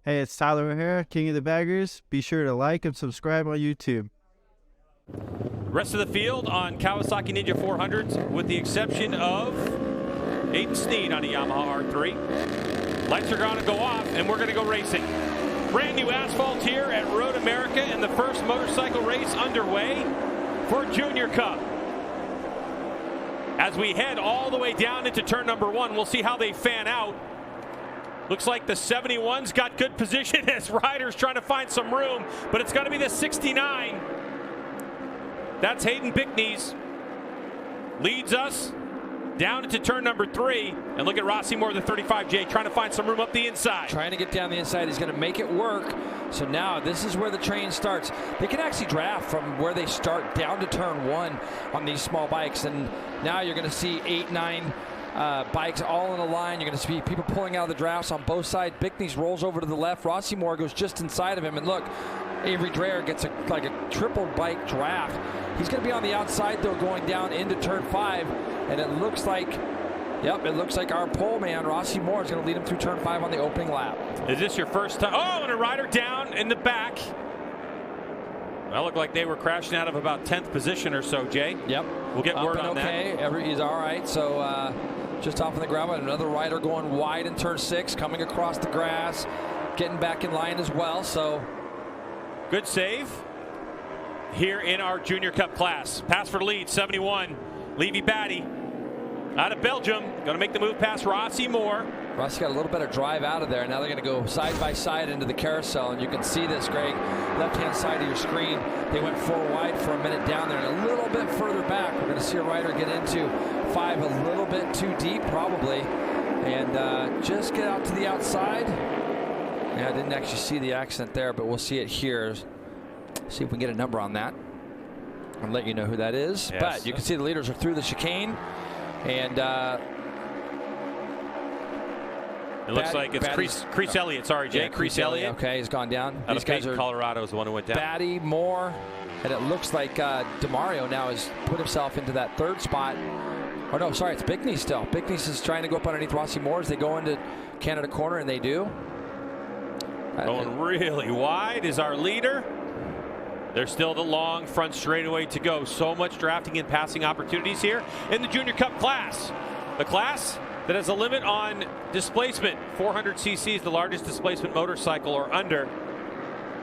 Hey, it's Tyler O'Hara, King of the Baggers. Be sure to like and subscribe on YouTube. Rest of the field on Kawasaki Ninja 400s, with the exception of Aiden Sneed on a Yamaha R3. Lights are going to go off, and we're going to go racing. Brand new asphalt here at MotoAmerica, and the first motorcycle race underway for Junior Cup. As we head all the way down into turn number 1, we'll see how they fan out. Looks like the 71's got good position as riders trying to find some room, but it's going to be the 69. That's Hayden Bickney's. Leads us down into turn number 3. And look at Rossi Moore, the 35J, trying to find some room up the inside. Trying to get down the inside. He's going to make it work. So now this is where the train starts. They can actually draft from where they start down to turn 1 on these small bikes. And now you're going to see 8, 9 bikes all in a line. You're going to see people pulling out of the drafts on both sides. Bickney's rolls over to the left. Rossi Moore goes just inside of him. And look, Avery Dreyer gets like a triple bike draft. He's going to be on the outside, though, going down into turn 5. And it looks like, yep, it looks like our pole man, Rossi Moore, is going to lead him through turn 5 on the opening lap. Is this your first time? Oh, and a rider down in the back. Well, looked like they were crashing out of about 10th position or so, Jay. Yep. We'll get word on that. He's all right. So just off of the ground, another rider going wide in turn 6, coming across the grass, getting back in line as well. So good save here in our Junior Cup class. Pass for the lead, 71. Levy Batty out of Belgium. Going to make the move past Rossi Moore. Rossi got a little better drive out of there. Now they're going to go side by side into the carousel, and you can see this, Greg, left-hand side of your screen. They went 4 wide for a minute down there, and a little bit further back. We're going to see a rider get into 5 a little bit too deep, probably, and just get out to the outside. Yeah, I didn't actually see the accident there, but we'll see it here. See if we can get a number on that and let you know who that is. Yes. But you can see the leaders are through the chicane, and it looks like it's Crease Elliott. Sorry, Jay. Yeah, Crease Elliott. Okay, he's gone down. These guys are Colorado is the one who went down. Batty, Moore, and it looks like DeMario now has put himself into that 3rd spot. Or no, sorry, it's Bickney still. Bickney's is trying to go up underneath Rossi Moore as they go into Canada Corner, and they do. Going really wide is our leader. There's still the long front straightaway to go. So much drafting and passing opportunities here in the Junior Cup class. The class that has a limit on displacement. 400 cc's, the largest displacement motorcycle or under,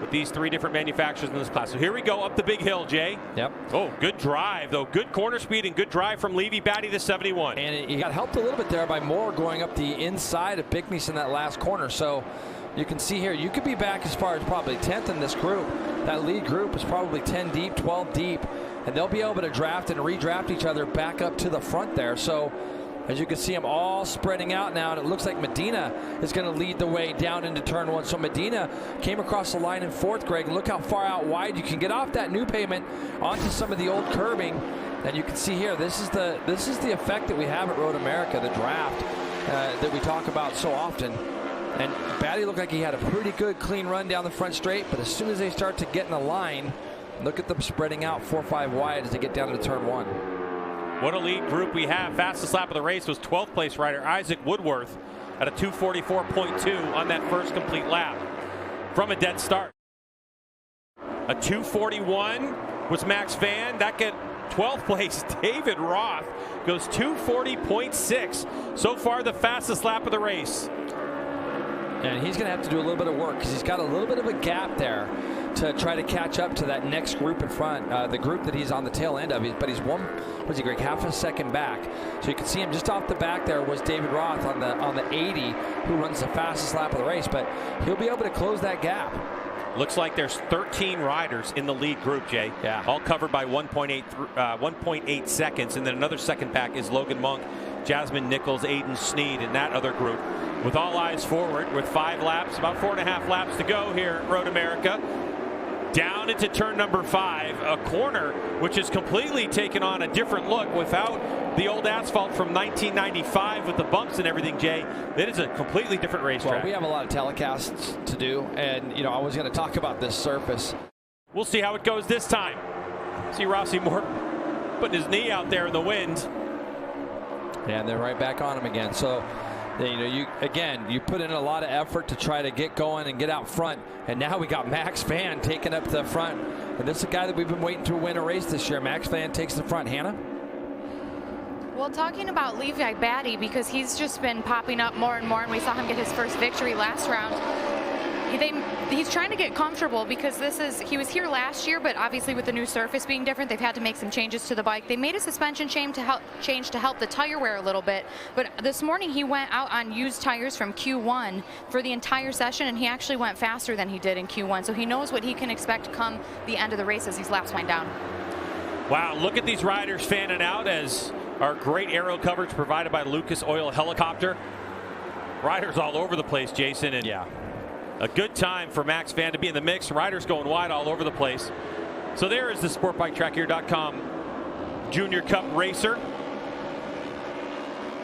with these 3 different manufacturers in this class. So here we go up the big hill, Jay. Yep. Oh, good drive, though. Good corner speed and good drive from Levy Batty, the 71. And he got helped a little bit there by Moore going up the inside of Bickney's in that last corner. So you can see here, you could be back as far as probably 10th in this group. That lead group is probably 10 deep, 12 deep, and they'll be able to draft and redraft each other back up to the front there. So as you can see them all spreading out now, and it looks like Medina is going to lead the way down into turn 1. So Medina came across the line in 4th, Greg. Look how far out wide you can get off that new pavement onto some of the old curbing. And you can see here, this is the effect that we have at RoadAmerica, the draft that we talk about so often. And Batty looked like he had a pretty good clean run down the front straight, but as soon as they start to get in a line, look at them spreading out 4 or 5 wide as they get down to turn 1. What a lead group we have. Fastest lap of the race was 12th place rider Isaac Woodworth at a 2:44.2 on that first complete lap from a dead start. A 2:41 was Max Van. That get 12th place David Roth goes 2:40.6. So far the fastest lap of the race. And he's going to have to do a little bit of work because he's got a little bit of a gap there to try to catch up to that next group in front, the group that he's on the tail end of. But he's Greg, half a second back. So you can see him just off the back there was David Roth on the 80, who runs the fastest lap of the race. But he'll be able to close that gap. Looks like there's 13 riders in the lead group, Jay. Yeah. All covered by 1.8 seconds. And then another second pack is Logan Monk, Jasmine Nichols, Aiden Sneed in that other group. With all eyes forward, with 5 laps, about 4.5 laps to go here at RoadAmerica. Down into turn number 5, a corner which has completely taken on a different look without the old asphalt from 1995 with the bumps and everything, Jay. It is a completely different racetrack. Well, we have a lot of telecasts to do, and I was going to talk about this surface. We'll see how it goes this time. See Rossi Moore putting his knee out there in the wind. And they're right back on him again. So You put in a lot of effort to try to get going and get out front, and now we got Max Van taking up the front. And this is a guy that we've been waiting to win a race this year. Max Van takes the front. Hannah? Well, talking about Levi Batty, because he's just been popping up more and more, and we saw him get his first victory last round. He's trying to get comfortable because he was here last year, but obviously with the new surface being different, they've had to make some changes to the bike. They made a suspension change to help the tire wear a little bit, but this morning he went out on used tires from Q1 for the entire session, and he actually went faster than he did in Q1, so he knows what he can expect come the end of the race as these laps wind down. Wow, look at these riders fanning out as our great aero coverage provided by Lucas Oil Helicopter. Riders all over the place, Jason, and yeah. A good time for Max Van to be in the mix. Riders going wide all over the place. So there is the SportBikeTrackHere.com Junior Cup racer.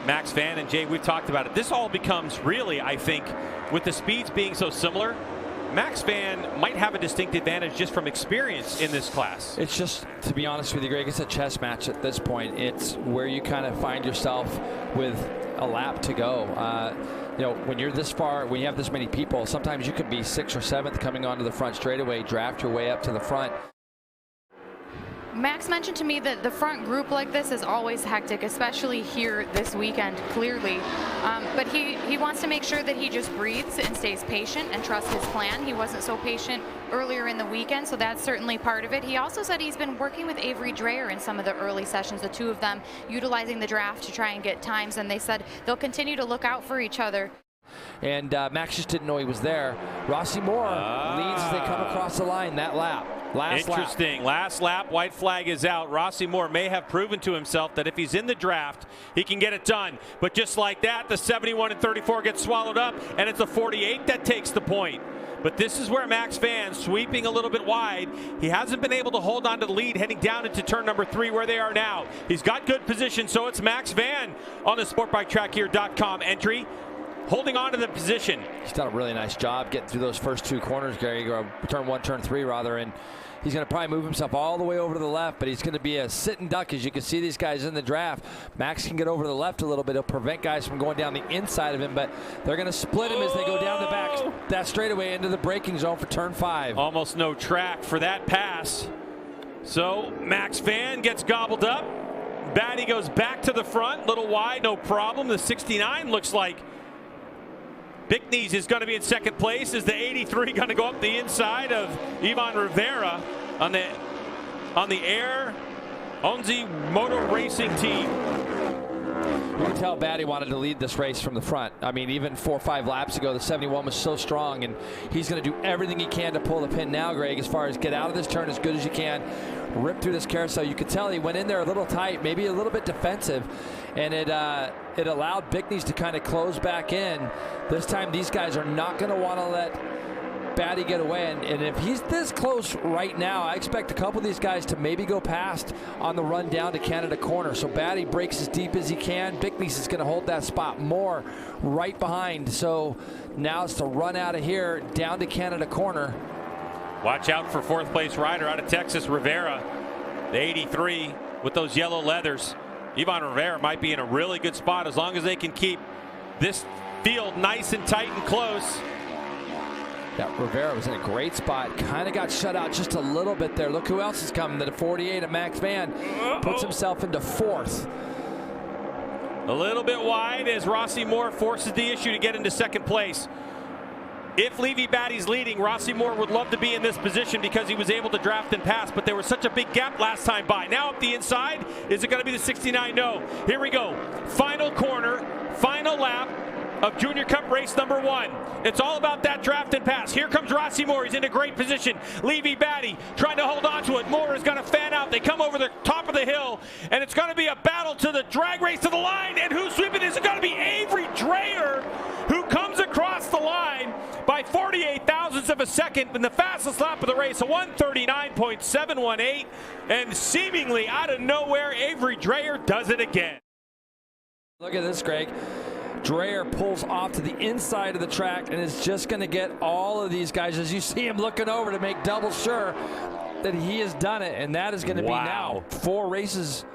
Max Van and Jay, we've talked about it. This all becomes really, I think, with the speeds being so similar, Max Van might have a distinct advantage just from experience in this class. It's just, to be honest with you, Greg, it's a chess match at this point. It's where you kind of find yourself with a lap to go. When you're this far, when you have this many people, sometimes you could be 6th or 7th coming onto the front straightaway, draft your way up to the front. Max mentioned to me that the front group like this is always hectic, especially here this weekend, clearly. But he wants to make sure that he just breathes and stays patient and trusts his plan. He wasn't so patient earlier in the weekend, so that's certainly part of it. He also said he's been working with Avery Dreyer in some of the early sessions, the two of them utilizing the draft to try and get times, and they said they'll continue to look out for each other. And Max just didn't know he was there. Rossi Moore leads as they come across the line that lap. Interesting. Last lap, white flag is out. Rossi Moore may have proven to himself that if he's in the draft, he can get it done. But just like that, the 71 and 34 gets swallowed up, and it's a 48 that takes the point. But this is where Max Van, sweeping a little bit wide, he hasn't been able to hold on to the lead heading down into turn number 3 where they are now. He's got good position, so it's Max Van on the SportBikeTrackHere.com entry, holding on to the position. He's done a really nice job getting through those first 2 corners, Gary, turn 1, turn 3 rather, and he's going to probably move himself all the way over to the left, but he's going to be a sitting duck. As you can see these guys in the draft, Max can get over to the left a little bit. He'll prevent guys from going down the inside of him, but they're going to split him as they go down the back, that straightaway into the braking zone for turn 5. Almost no track for that pass. So Max Van gets gobbled up. Batty goes back to the front, little wide, no problem. The 69 looks like Bickney's is going to be in second place. Is the 83 going to go up the inside of Ivan Rivera on the Air Onzi Motor Racing team? You can tell Batty wanted to lead this race from the front. I mean, even 4 or 5 laps ago, the 71 was so strong, and he's going to do everything he can to pull the pin now, Greg, as far as get out of this turn as good as you can, rip through this carousel. You could tell he went in there a little tight, maybe a little bit defensive, and it allowed Bickney's to kind of close back in. This time, these guys are not going to want to let Batty get away, and if he's this close right now, I expect a couple of these guys to maybe go past on the run down to Canada Corner. So Batty breaks as deep as he can. Bickney's is going to hold that spot more right behind. So now it's to run out of here down to Canada Corner. Watch out for 4th place rider out of Texas, Rivera, the 83 with those yellow leathers. Ivan Rivera might be in a really good spot as long as they can keep this field nice and tight and close. Yeah, Rivera was in a great spot. Kind of got shut out just a little bit there. Look who else is coming. The 48 of Max Van puts himself into 4th. A little bit wide as Rossi Moore forces the issue to get into second place. If Levi Batty's leading, Rossi Moore would love to be in this position because he was able to draft and pass, but there was such a big gap last time by. Now up the inside, is it going to be the 69? No. Here we go. Final corner, final lap of Junior Cup race number 1. It's all about that draft and pass. Here comes Rossi Moore. He's in a great position. Levi Batty trying to hold on to it. Moore is going to fan out. They come over the top of the hill, and it's going to be a battle to the drag race to the line. And who's sweeping this? It's going to be Avery Dreyer, who comes across the line by 48 thousandths of a second in the fastest lap of the race, a 139.718. And seemingly out of nowhere, Avery Dreyer does it again. Look at this, Greg. Dreyer pulls off to the inside of the track and is just going to get all of these guys as you see him looking over to make double sure that he has done it. And that is going to be now 4 races.